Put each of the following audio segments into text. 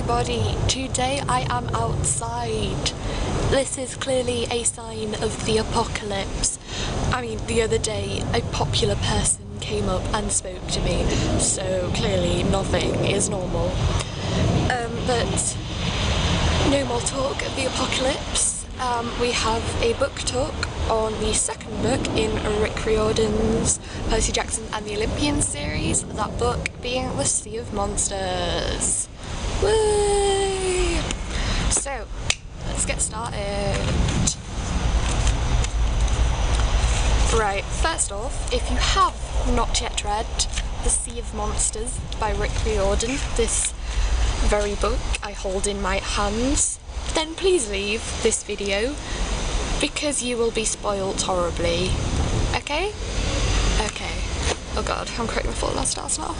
everybody, today I am outside. This is clearly a sign of the apocalypse. I mean, the other day a popular person came up and spoke to me, so clearly nothing is normal. But no more talk of the apocalypse. We have a book talk on the second book in Rick Riordan's Percy Jackson and the Olympian series, that book being The Sea of Monsters. Whee! So, let's get started. Right, first off, if you have not yet read The Sea of Monsters by Rick Riordan, this very book I hold in my hands, then please leave this video because you will be spoiled horribly. Okay? Okay. Oh god, I'm creating a Fault in Our Stars now.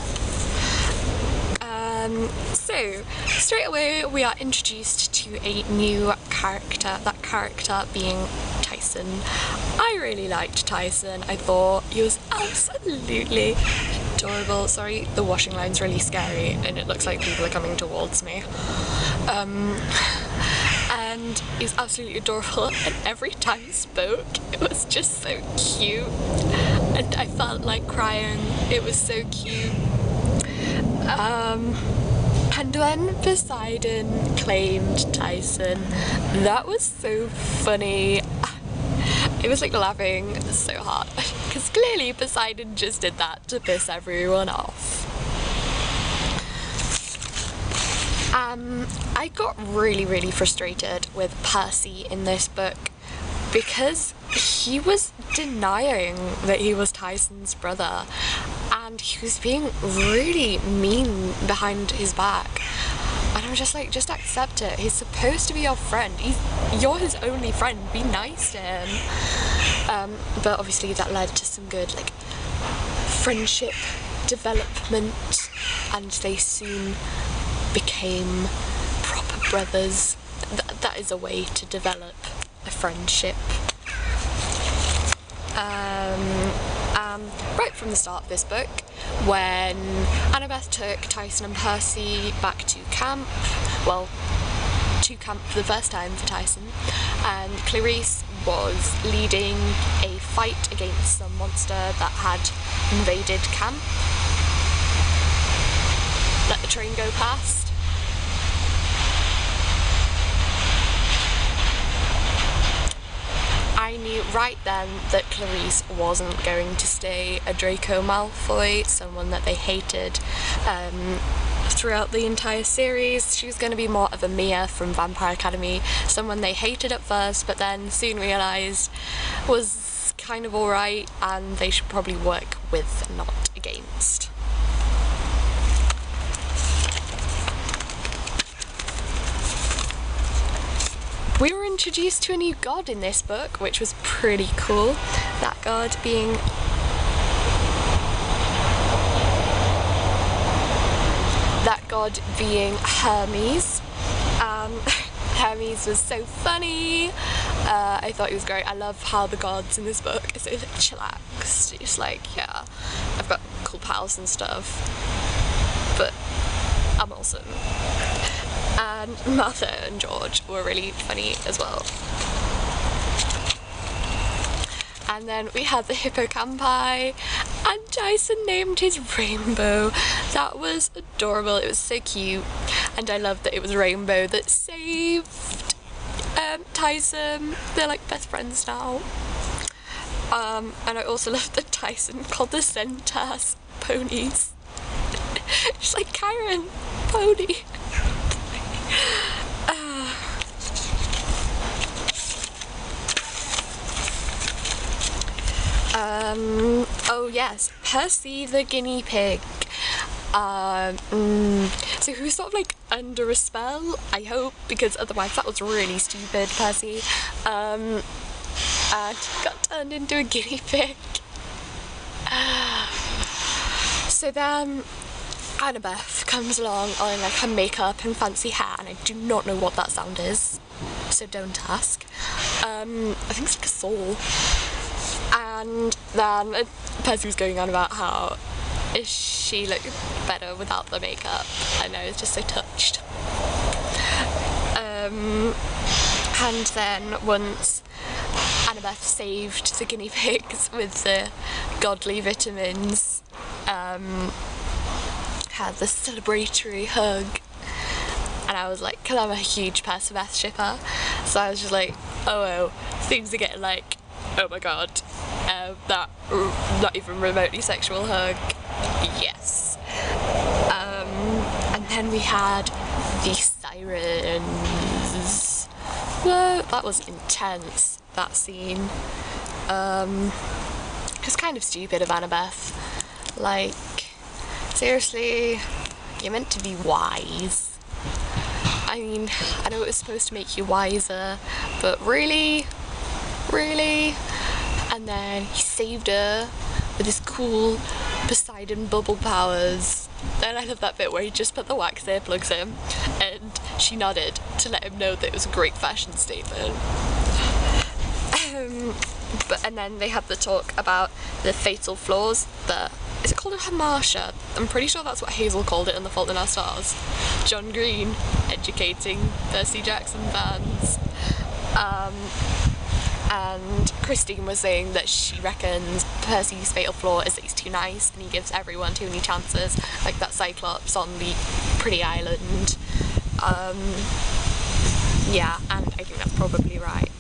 So, straight away we are introduced to a new character, that character being Tyson. I really liked Tyson. I thought he was absolutely adorable. Sorry, the washing line's really scary and it looks like people are coming towards me. And he was absolutely adorable, and every time he spoke it was just so cute and I felt like crying. It was so cute. And when Poseidon claimed Tyson, that was so funny. I was like laughing so hard because clearly Poseidon just did that to piss everyone off. I got really frustrated with Percy in this book because he was denying that he was Tyson's brother and he was being really mean behind his back. And I'm just like, just accept it. He's supposed to be your friend. You're his only friend. Be nice to him. But obviously that led to some good like friendship development and they soon became proper brothers. That is a way to develop a friendship. Right from the start of this book, when Annabeth took Tyson and Percy back to camp, well, to camp for the first time for Tyson, and Clarice was leading a fight against some monster that had invaded camp. Let the train go past. I knew right then that Clarice wasn't going to stay a Draco Malfoy, someone that they hated throughout the entire series. She was going to be more of a Mia from Vampire Academy, someone they hated at first but then soon realised was kind of alright and they should probably work with, not against. We were introduced to a new god in this book, which was pretty cool. That god being Hermes. Hermes was so funny. I thought he was great. I love how the gods in this book are so chillaxed. It's like, yeah, I've got cool pals and stuff, but I'm awesome. And Martha and George were really funny as well. And then we had the hippocampi, and Tyson named his Rainbow. That was adorable. It was so cute, and I loved that it was Rainbow that saved Tyson. They're like best friends now. And I also loved that Tyson called the centaurs ponies. She's like, Karen, pony. Oh yes, Percy the guinea pig. So he was sort of like under a spell, I hope, because otherwise that was really stupid, Percy. And he got turned into a guinea pig. So then Annabeth comes along on like her makeup and fancy hair, and I do not know what that sound is, so don't ask. I think it's like a saw. And then Percy was going on about how she looked better without the makeup, and I was just so touched. And then once Annabeth saved the guinea pigs with the godly vitamins, had the celebratory hug, and I was like, because I'm a huge Percy-Beth shipper, so I was just like, oh, things are getting like, oh my god, that not even remotely sexual hug, yes. And then we had the sirens. Whoa, that was intense, that scene. It's kind of stupid of Annabeth. Like, seriously, you're meant to be wise. I mean, I know it was supposed to make you wiser, but really? And then he saved her with his cool Poseidon bubble powers. Then I love that bit where he just put the wax earplugs in and she nodded to let him know that it was a great fashion statement. And then they had the talk about the fatal flaws. Is it called a hamartia? I'm pretty sure that's what Hazel called it in The Fault in Our Stars. John Green educating Percy Jackson fans. And Christine was saying that she reckons Percy's fatal flaw is that he's too nice and he gives everyone too many chances, like that Cyclops on the pretty island. Yeah, and I think that's probably right.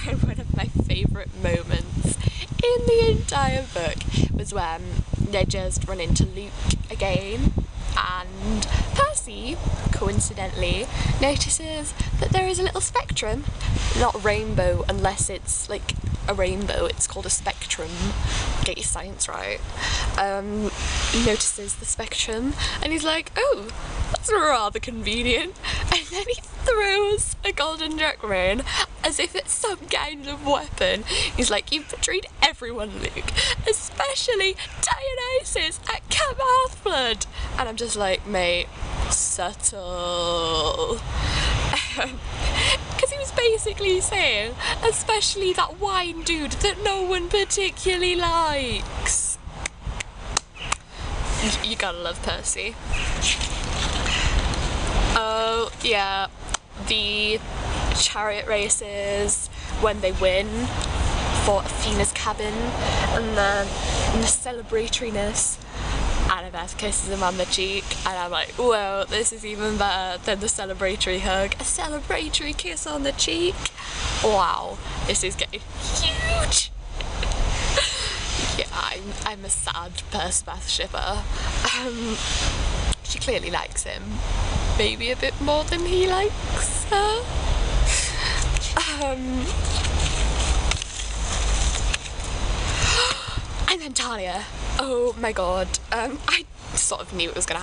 And one of my favourite moments in the entire book was when they just run into Luke again, and Percy, coincidentally, notices that there is a little spectrum, not a rainbow unless it's like a rainbow, it's called a spectrum, get your science right. He notices the spectrum and he's like, oh, that's rather convenient, and then he throws a golden drachma in as if it's some kind of weapon. He's like, you've betrayed everyone, Luke, especially Dionysus at Camp Half-Blood. And I'm just like, mate, subtle. Because he was basically saying, especially that wine dude that no one particularly likes. You gotta love Percy. Oh, yeah, the chariot races when they win for Athena's cabin, and the celebratoriness. Annabeth kisses him on the cheek, and I'm like, whoa, this is even better than the celebratory hug. A celebratory kiss on the cheek. Wow, this is getting huge. Yeah, I'm a sad Percy-Beth shipper. She clearly likes him, maybe a bit more than he likes her. And then Talia, oh my god, I sort of knew it was gonna happen.